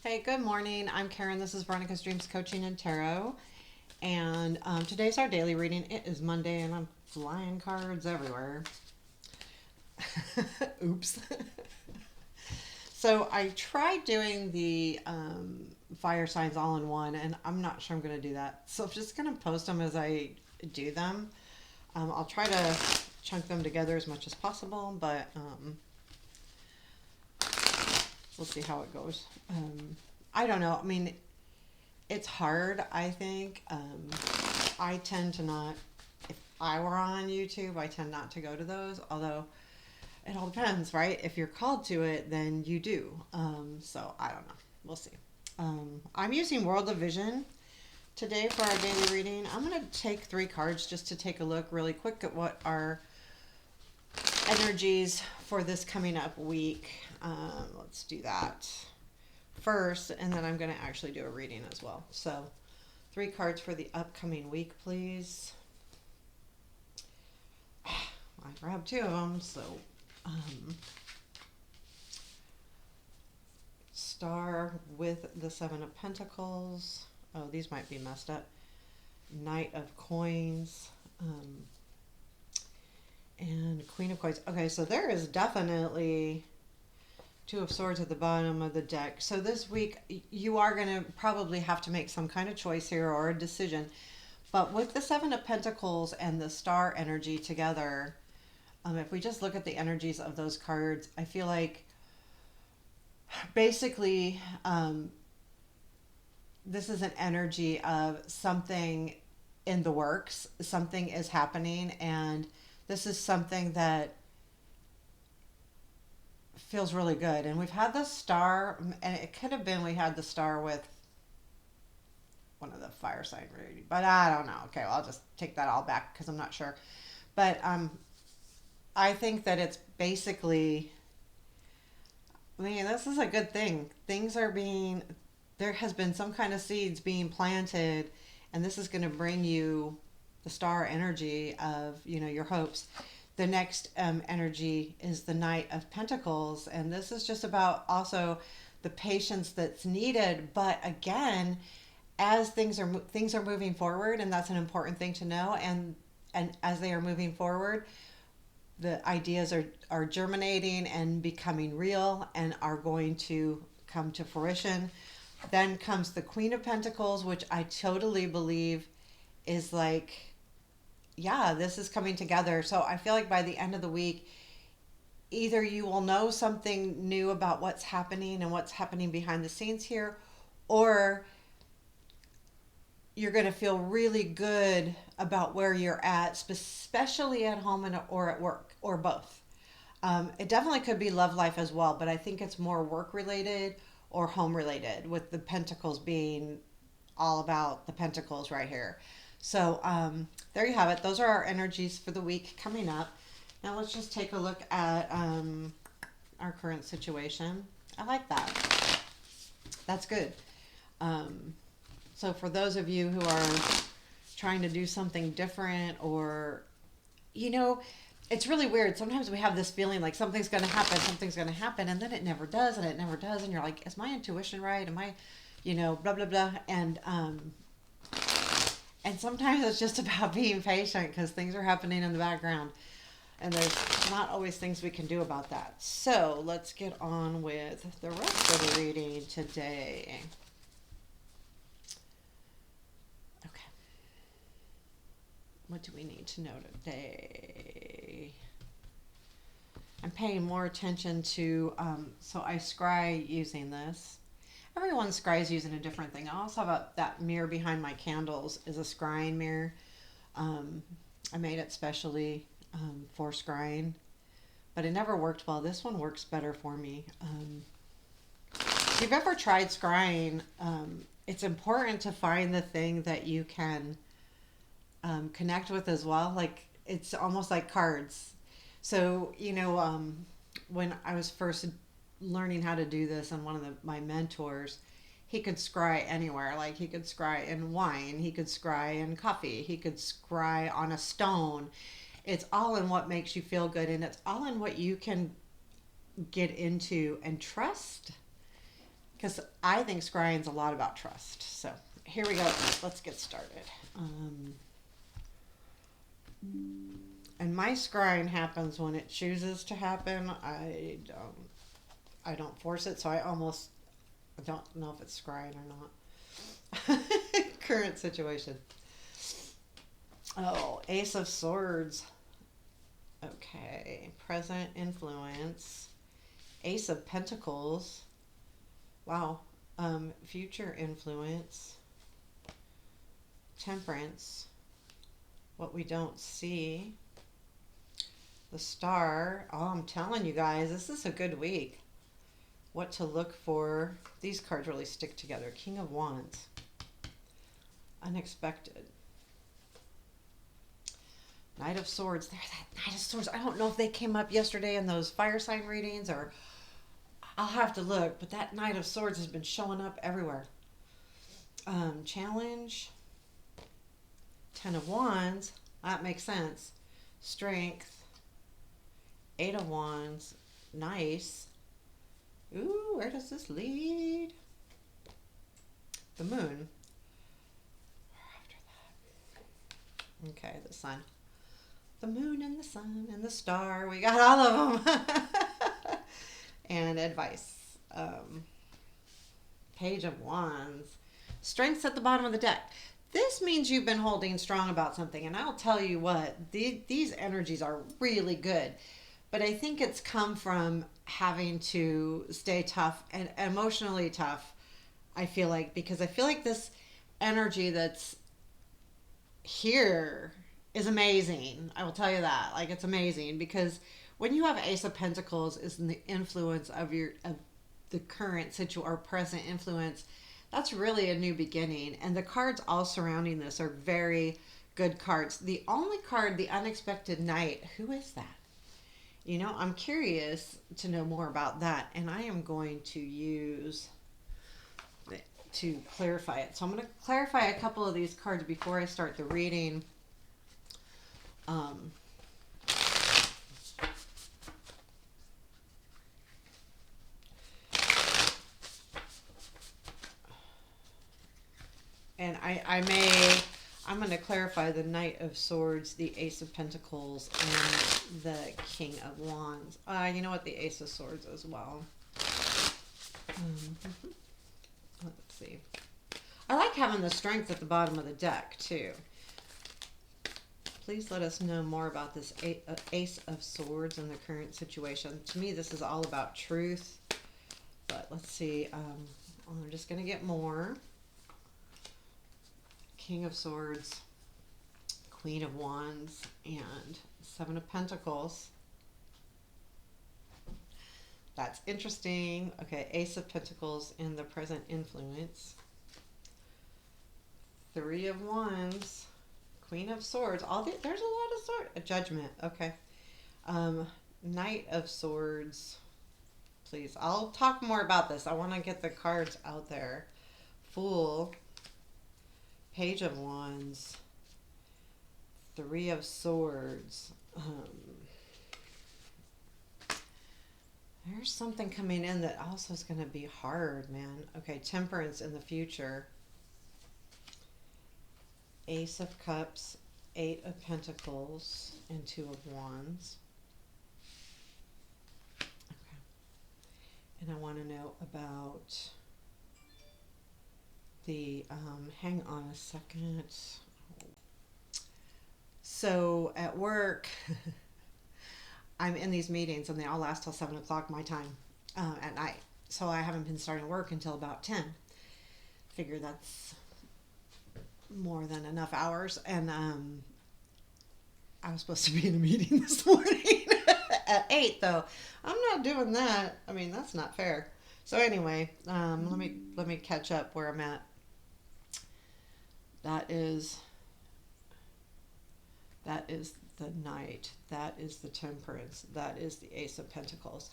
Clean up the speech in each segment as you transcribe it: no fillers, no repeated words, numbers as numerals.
Hey, good morning. I'm Karen. This is Veronica's Dreams Coaching and Tarot. And today's our daily reading. It is Monday and I'm flying cards everywhere. Oops. So I tried doing the fire signs all in one, and I'm not sure I'm going to do that. So I'm just going to post them as I do them. I'll try to chunk them together as much as possible, but we'll see how it goes. I don't know. I mean, it's hard, I think. I tend to not, if I were on YouTube, I tend not to go to those, although it all depends, right? If you're called to it, then you do. So I don't know. We'll see. I'm using World of Vision today for our daily reading. I'm going to take 3 cards just to take a look really quick at what our energies for this coming up week. Let's do that first, and then I'm going to actually do a reading as well. So 3 cards for the upcoming week, please. I grabbed 2 of them, so Star with the 7 of Pentacles. Oh, these might be messed up. Knight of Coins. And Queen of Coins. Okay, so there is definitely 2 of Swords at the bottom of the deck. So this week, you are going to probably have to make some kind of choice here or a decision. But with the 7 of Pentacles and the Star energy together, if we just look at the energies of those cards, I feel like basically this is an energy of something in the works. Something is happening, and this is something that feels really good. And we've had the Star, and it could have been we had the Star with one of the fire sign reading, but I don't know. Okay, well, I'll just take that all back because I'm not sure. But I think that it's basically, I mean, this is a good thing. Things are being, there has been some kind of seeds being planted, and this is going to bring you the Star energy of, your hopes. The next energy is the Knight of Pentacles, and this is just about also the patience that's needed. But again, as things are moving forward, and that's an important thing to know. And as they are moving forward, the ideas are germinating and becoming real and are going to come to fruition. Then comes the Queen of Pentacles, which I totally believe is like, yeah, this is coming together. So I feel like by the end of the week, either you will know something new about what's happening and what's happening behind the scenes here, or you're going to feel really good about where you're at, especially at home or at work, or both. It definitely could be love life as well, but I think it's more work related or home related, with the Pentacles being all about the Pentacles right here. So there you have it. Those are our energies for the week coming up. Now let's just take a look at our current situation. I like that. That's good. So for those of you who are trying to do something different, or, it's really weird. Sometimes we have this feeling like something's going to happen, and then it never does, and you're like, is my intuition right? Am I, blah, blah, blah. And sometimes it's just about being patient because things are happening in the background. And there's not always things we can do about that. So let's get on with the rest of the reading today. Okay. What do we need to know today? I'm paying more attention to, so I scry using this. Everyone scries using a different thing. I also have that mirror behind my candles is a scrying mirror. I made it specially for scrying, but it never worked well. This one works better for me. If you've ever tried scrying, it's important to find the thing that you can connect with as well. Like, it's almost like cards. So, when I was first learning how to do this, and one of my mentors, he could scry anywhere. Like, he could scry in wine, he could scry in coffee, he could scry on a stone. It's all in what makes you feel good, and it's all in what you can get into and trust. Because I think scrying's a lot about trust. So here we go. Let's get started. Um, and my scrying happens when it chooses to happen. I don't force it, so I don't know if it's scrying or not. Current situation. Oh, Ace of Swords. Okay. Present influence. Ace of Pentacles. Wow. Future influence. Temperance. What we don't see. The Star. Oh, I'm telling you guys, this is a good week. What to look for. These cards really stick together. King of Wands. Unexpected. Knight of Swords. There's that Knight of Swords. I don't know if they came up yesterday in those fire sign readings, or I'll have to look, but that Knight of Swords has been showing up everywhere. Challenge. Ten of Wands. That makes sense. Strength. Eight of Wands. Nice. Ooh, where does this lead? The Moon. After that. Okay, the Sun. The Moon and the Sun and the Star. We got all of them. And advice. Page of Wands. Strength's at the bottom of the deck. This means you've been holding strong about something. And I'll tell you what, these energies are really good. But I think it's come from having to stay tough and emotionally tough, I feel like. Because I feel like this energy that's here is amazing. I will tell you that. Like, it's amazing. Because when you have Ace of Pentacles is in the influence of the current situation or present influence, that's really a new beginning. And the cards all surrounding this are very good cards. The only card, the Unexpected Knight, who is that? You know, I'm curious to know more about that, and I am going to use it to clarify it. So I'm going to clarify a couple of these cards before I start the reading. And I'm going to clarify the Knight of Swords, the Ace of Pentacles, and the King of Wands. You know what? The Ace of Swords as well. Let's see. I like having the Strength at the bottom of the deck, too. Please let us know more about this Ace of Swords in the current situation. To me, this is all about truth. But let's see. I'm just going to get more. King of Swords, Queen of Wands, and Seven of Pentacles. That's interesting. Okay, Ace of Pentacles in the present influence. Three of Wands, Queen of Swords. There's a lot of swords. A Judgment. Okay. Knight of Swords. Please, I'll talk more about this. I want to get the cards out there. Fool. Page of Wands, Three of Swords. There's something coming in that also is going to be hard, man. Okay, Temperance in the future. Ace of Cups, Eight of Pentacles, and Two of Wands. Okay. And I want to know about the, hang on a second. So at work, I'm in these meetings and they all last till 7 o'clock my time at night. So I haven't been starting work until about 10. Figure that's more than enough hours. And I was supposed to be in a meeting this morning at 8 though. I'm not doing that. I mean, that's not fair. So anyway, let me catch up where I'm at. That is the Knight. That is the Temperance. That is the Ace of Pentacles.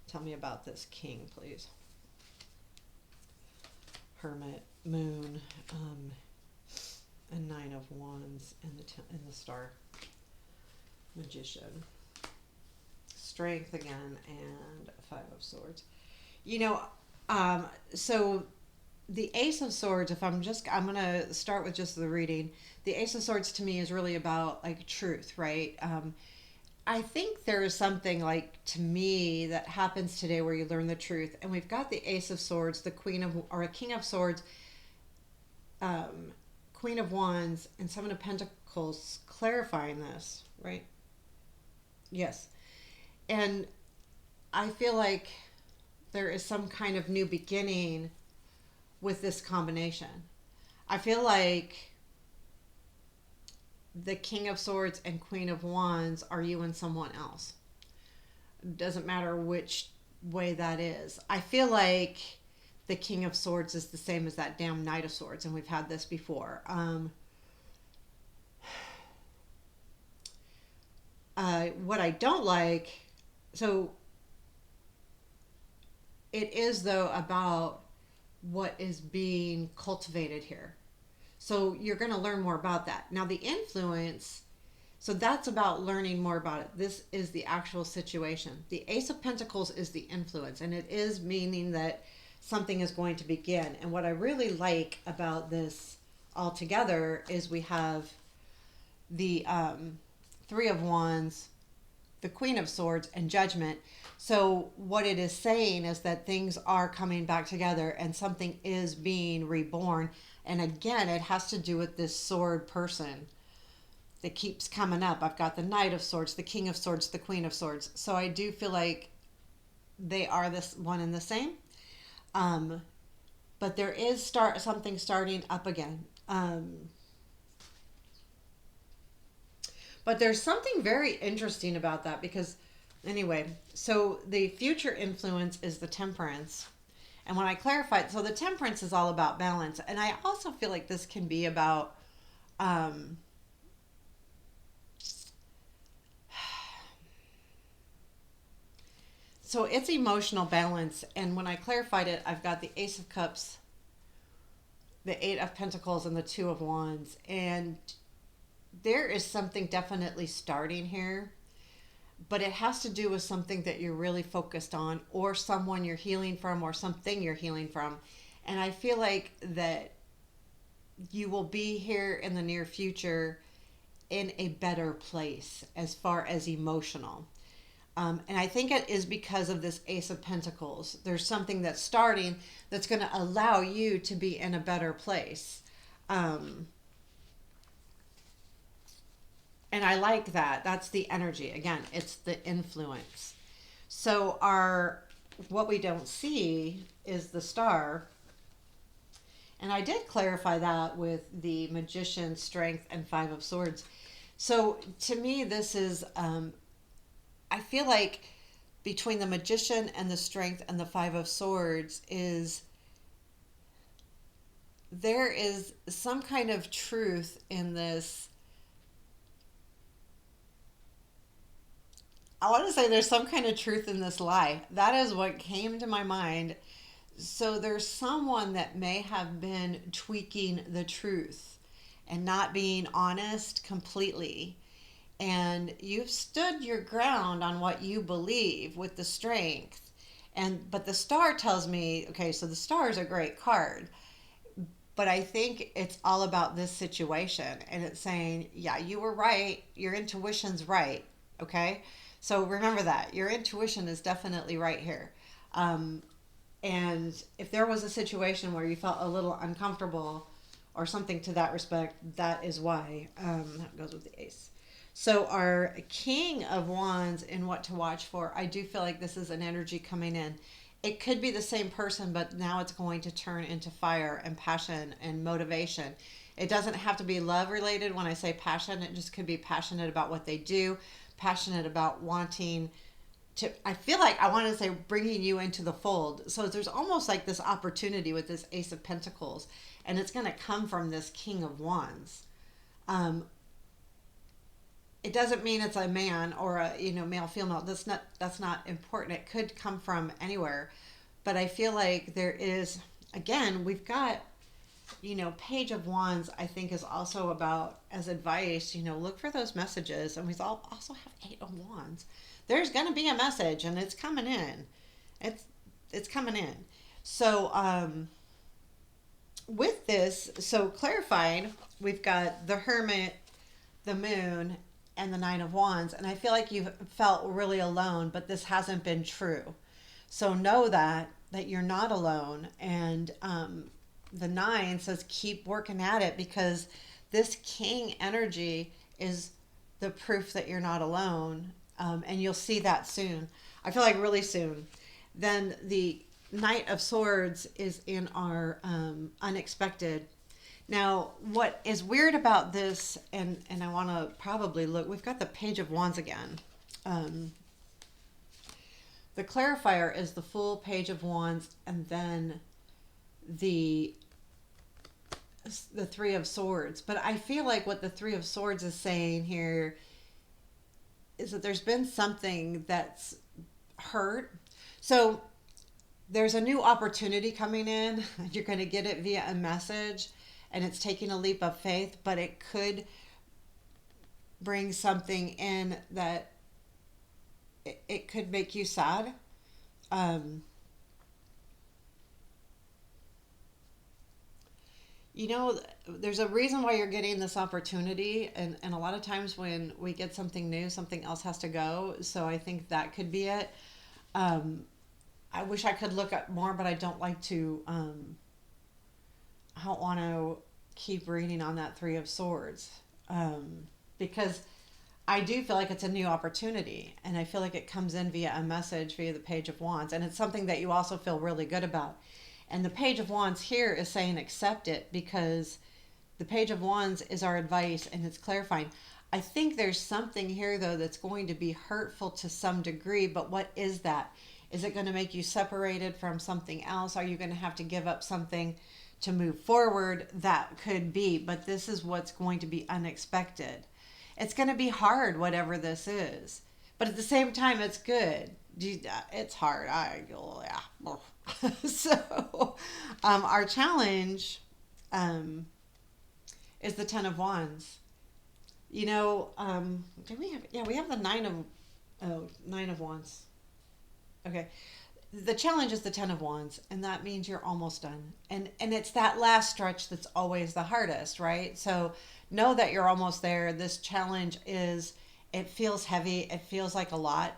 Tell me about this King, please. Hermit, Moon, and Nine of Wands, and the Star. Magician. Strength again, and Five of Swords. You know, Um, so the Ace of Swords, I'm going to start with just the reading. The Ace of Swords to me is really about like truth, right? I think there is something like to me that happens today where you learn the truth. And we've got the Ace of Swords, the Queen of, or a King of Swords, um, Queen of Wands, and Seven of Pentacles clarifying this, right? Yes. And I feel like there is some kind of new beginning with this combination. I feel like the King of Swords and Queen of Wands are you and someone else. Doesn't matter which way that is. I feel like the King of Swords is the same as that damn Knight of Swords, and we've had this before. What I don't like, so it is though about what is being cultivated here. So you're going to learn more about that. Now, the influence, so that's about learning more about it. This is the actual situation. The Ace of Pentacles is the influence, and it is meaning that something is going to begin. And what I really like about this altogether is we have the Three of Wands, the Queen of Swords, and Judgment. So what it is saying is that things are coming back together and something is being reborn. And again, it has to do with this sword person that keeps coming up. I've got the Knight of Swords, the King of Swords, the Queen of Swords. So I do feel like they are this one and the same. Um, but there is something starting up again. But there's something very interesting about that because, anyway, so the future influence is the Temperance. And when I clarified, so the Temperance is all about balance. And I also feel like this can be about, um, so it's emotional balance. And when I clarified it, I've got the Ace of Cups, the Eight of Pentacles, and the Two of Wands. And there is something definitely starting here, but it has to do with something that you're really focused on, or someone you're healing from, or something you're healing from. And I feel like that you will be here in the near future in a better place as far as emotional. And I think it is because of this Ace of Pentacles. There's something that's starting that's going to allow you to be in a better place. Um, and I like that. That's the energy. Again, it's the influence. So our what we don't see is the star. And I did clarify that with the Magician, Strength, and Five of Swords. So to me, this is, I feel like between the Magician and the Strength and the Five of Swords is there is some kind of truth in this. I want to say there's some kind of truth in this lie. That is what came to my mind. So there's someone that may have been tweaking the truth and not being honest completely. And you've stood your ground on what you believe with the Strength. And but the star tells me, okay, so the star is a great card. But I think it's all about this situation. And it's saying, yeah, you were right. Your intuition's right. Okay. So remember that. Your intuition is definitely right here. Um, and if there was a situation where you felt a little uncomfortable or something to that respect, that is why. That goes with the Ace. So our King of Wands in what to watch for, I do feel like this is an energy coming in. It could be the same person, but now it's going to turn into fire and passion and motivation. It doesn't have to be love related. When I say passion, it just could be passionate about what they do, passionate about wanting to, I feel like I want to say bringing you into the fold. So there's almost like this opportunity with this Ace of Pentacles, and it's going to come from this King of Wands. Um, it doesn't mean it's a man or a male female. That's not important. It could come from anywhere, but I feel like there is, again, we've got Page of Wands. I think is also about as advice. Look for those messages, and we all also have Eight of Wands. There's going to be a message, and it's coming in. It's coming in. So, with this, so clarified, we've got the Hermit, the Moon, and the Nine of Wands. And I feel like you've felt really alone, but this hasn't been true. So know that you're not alone. And the nine says keep working at it, because this king energy is the proof that you're not alone. And you'll see that soon. I feel like really soon. Then the Knight of Swords is in our unexpected. Now, what is weird about this, and I want to probably look, we've got the Page of Wands again. Um, the clarifier is the full Page of Wands, and then the the Three of Swords. But I feel like what the Three of Swords is saying here is that there's been something that's hurt. So there's a new opportunity coming in. You're going to get it via a message, and it's taking a leap of faith, but it could bring something in that it could make you sad. Um, you know, there's a reason why you're getting this opportunity, and a lot of times when we get something new, something else has to go. So I think that could be it. Um, I wish I could look up more, but I don't like to. I don't want to keep reading on that Three of Swords, because I do feel like it's a new opportunity, and I feel like it comes in via a message via the Page of Wands, and it's something that you also feel really good about. And the Page of Wands here is saying accept it, because the Page of Wands is our advice and it's clarifying. I think there's something here though that's going to be hurtful to some degree, but what is that? Is it going to make you separated from something else? Are you going to have to give up something to move forward? That could be, but this is what's going to be unexpected. It's going to be hard, whatever this is, but at the same time, it's good. It's hard. Yeah. So, our challenge um, is the Ten of Wands. Do we have? Yeah, we have the Nine of Wands. Okay, the challenge is the Ten of Wands, and that means you're almost done. And it's that last stretch that's always the hardest, right? So know that you're almost there. This challenge is, it feels heavy, it feels like a lot,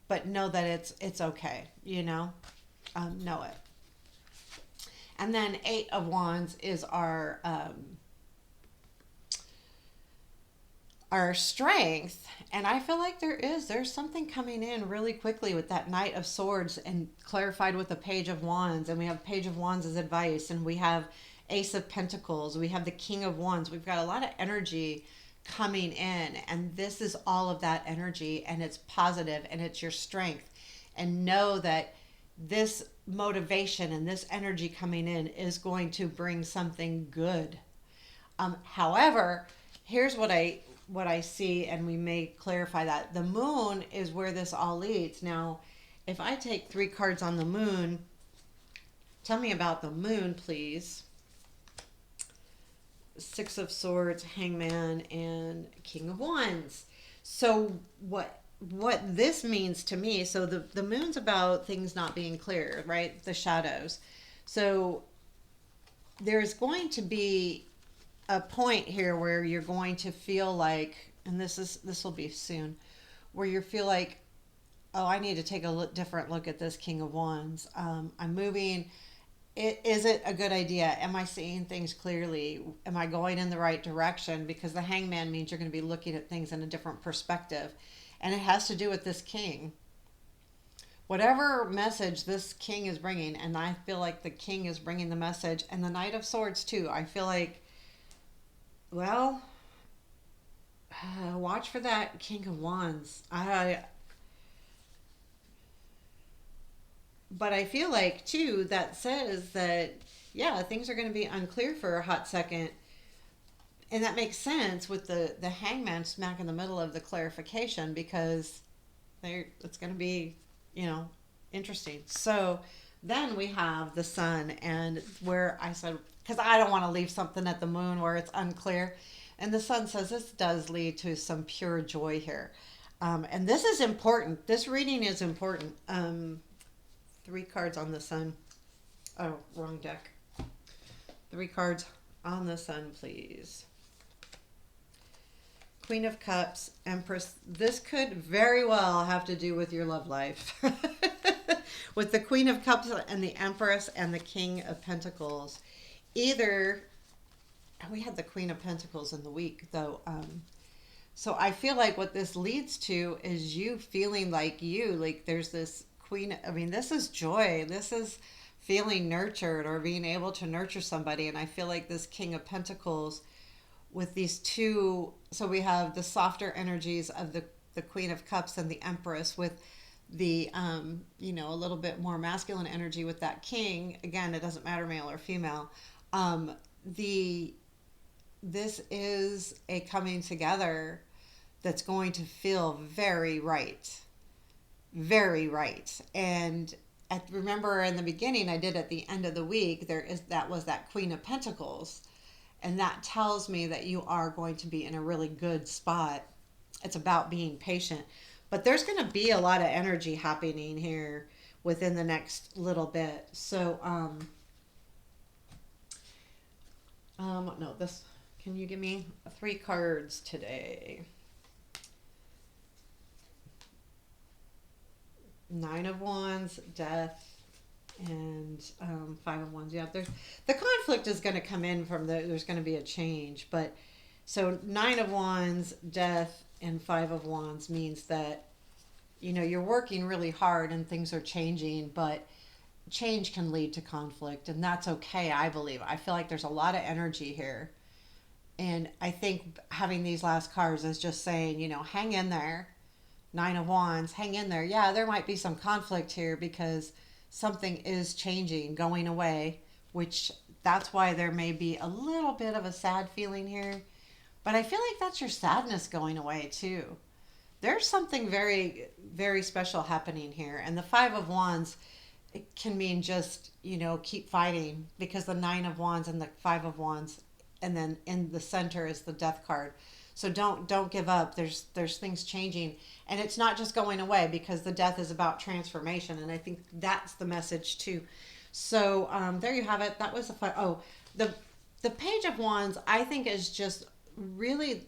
but know that it's okay. Know it. And then Eight of Wands is our strength. And I feel like there's something coming in really quickly with that Knight of Swords, and clarified with the Page of Wands. And we have Page of Wands as advice, and we have Ace of Pentacles, we have the King of Wands. We've got a lot of energy coming in, and this is all of that energy, and it's positive, and it's your strength. And know that this motivation and this energy coming in is going to bring something good. However, here's what I see, and we may clarify that the Moon is where this all leads. Now, if I take three cards on the Moon, tell me about the Moon, please. Six of Swords, Hangman, and King of Wands. So what this means to me, so the Moon's about things not being clear, right? The shadows. So there's going to be a point here where you're going to feel like, and this will be soon, where you feel like, oh, I need to take a different look at this King of Wands. I'm moving. Is it a good idea? Am I seeing things clearly? Am I going in the right direction? Because the Hangman means you're going to be looking at things in a different perspective, and it has to do with this king. Whatever message this king is bringing, and I feel like the king is bringing the message, and the Knight of Swords too. I feel like, well, watch for that King of Wands. But I feel like too that says that, yeah, things are going to be unclear for a hot second, and that makes sense with the Hangman smack in the middle of the clarification, because it's going to be, you know, interesting. So then we have the Sun, and where I said, because I don't want to leave something at the Moon where it's unclear, and the Sun says this does lead to some pure joy here. And this is important. This reading is important. Three cards on the Sun. Oh, wrong deck. Three cards on the sun, please. Queen of Cups, Empress. This could very well have to do with your love life. With the Queen of Cups and the Empress and the King of Pentacles. Either, we had the Queen of Pentacles in the week, though. So I feel like what this leads to is you feeling like there's this Queen. I mean, this is joy. This is feeling nurtured or being able to nurture somebody. And I feel like this King of Pentacles with these two, so we have the softer energies of the Queen of Cups and the Empress with the a little bit more masculine energy with that king. Again, it doesn't matter male or female. The This is a coming together that's going to feel very right. And remember in the beginning, I did at the end of the week, that was that Queen of Pentacles, and that tells me that you are going to be in a really good spot. It's about being patient, but there's going to be a lot of energy happening here within the next little bit. So, no, this. Can you give me three cards today? Nine of Wands, Death, and Five of Wands. Yeah, the conflict is going to come in from there's going to be a change, but so Nine of Wands, Death, and Five of Wands means that you're working really hard and things are changing, but change can lead to conflict, and that's okay. I believe. I feel like there's a lot of energy here, and I think having these last cards is just saying, hang in there. Nine of Wands, hang in there. Yeah, there might be some conflict here because something is changing, going away, which that's why there may be a little bit of a sad feeling here. But I feel like that's your sadness going away too. There's something very, very special happening here. And the Five of Wands, it can mean just, keep fighting, because the Nine of Wands and the Five of Wands, and then in the center is the Death card. So don't give up. There's things changing, and it's not just going away, because the Death is about transformation, and I think that's the message too. So there you have it. That was the fun. Oh, the Page of Wands, I think, is just really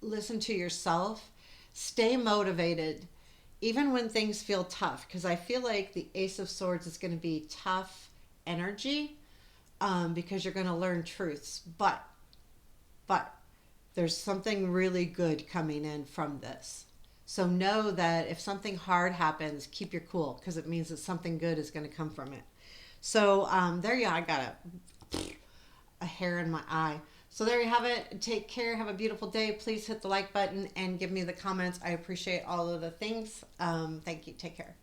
listen to yourself, stay motivated, even when things feel tough, because I feel like the Ace of Swords is going to be tough energy, because you're going to learn truths, but there's something really good coming in from this. So know that if something hard happens, keep your cool, because it means that something good is going to come from it. So there you go. I got a hair in my eye. So there you have it. Take care. Have a beautiful day. Please hit the like button and give me the comments. I appreciate all of the things. Thank you. Take care.